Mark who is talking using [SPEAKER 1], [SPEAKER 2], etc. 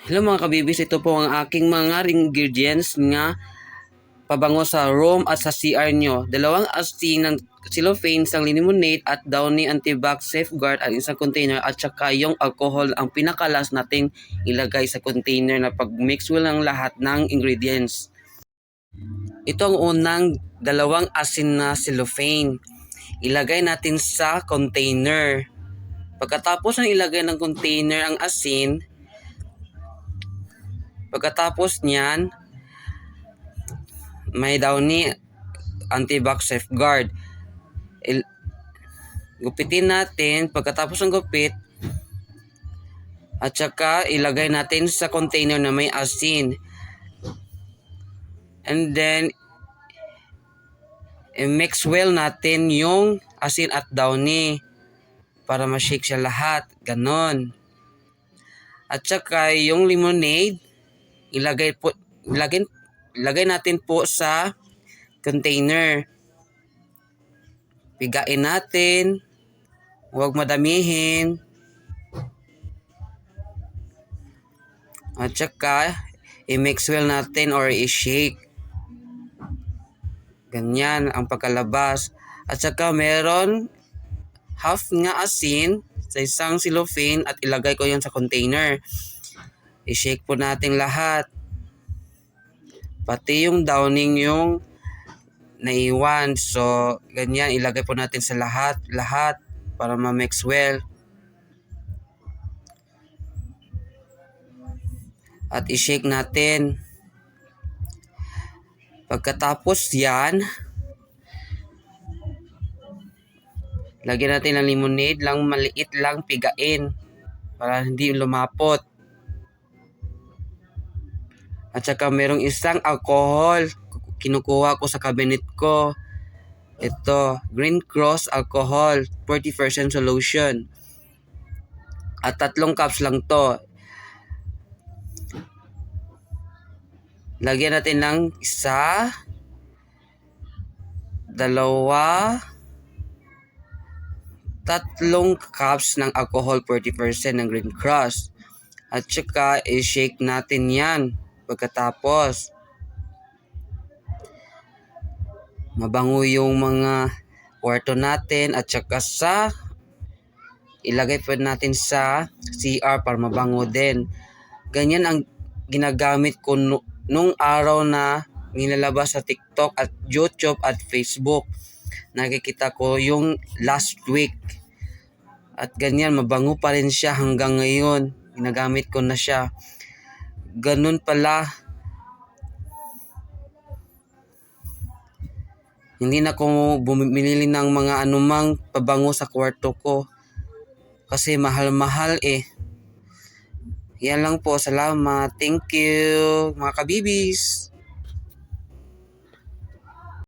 [SPEAKER 1] Hello mga kabibis, ito po ang aking mga ingredients nga pabango sa room at sa CR nyo. Dalawang asin ng cellophane, isang limonade at Downy Antibac Safeguard at isang container at saka yung alcohol ang pinakalas nating ilagay sa container na pag-mix will ng lahat ng ingredients. Ito ang unang dalawang asin na cellophane. Ilagay natin sa container. Pagkatapos ng ilagay ng container ang asin, pagkatapos niyan, may Downy Antibac Safeguard. Gupitin natin. Pagkatapos ng gupit, at saka ilagay natin sa container na may asin. And then, i-mix well natin yung asin at Downy para ma-shake siya lahat. Ganon. At saka yung lemonade, ilagay natin po sa container. Pigain natin. Huwag madamihin. At saka, i-mix well natin or i-shake. Ganyan ang pagkalabas. At saka meron half nga asin sa isang cellophane at ilagay ko yan sa container. I-shake po natin lahat. Pati yung downing yung naiwan. So, ganyan ilagay po natin sa lahat para ma-mix well. At i-shake natin. Pagkatapos yan, lagyan natin ng lemonade lang, maliit lang, pigain para hindi lumapot. At saka merong isang alcohol, kinukuha ko sa cabinet ko. Ito, Green Cross alcohol, 40% solution. At 3 cups lang to. Lagyan natin ng 1, 2, 3 cups ng alcohol 40% ng Green Cross. At saka i-shake natin yan. Pagkatapos, mabango yung mga kwarto natin at saka ilagay pa natin sa CR para mabango din. Ganyan ang ginagamit ko nung araw na nilalabas sa TikTok at YouTube at Facebook. Nakikita ko yung last week. At ganyan, mabango pa rin siya hanggang ngayon. Ginagamit ko na siya. Ganun pala. Hindi na ako bumili ng mga anumang pabango sa kwarto ko. Kasi mahal-mahal eh. Yan lang po. Salamat. Thank you, mga kabibis.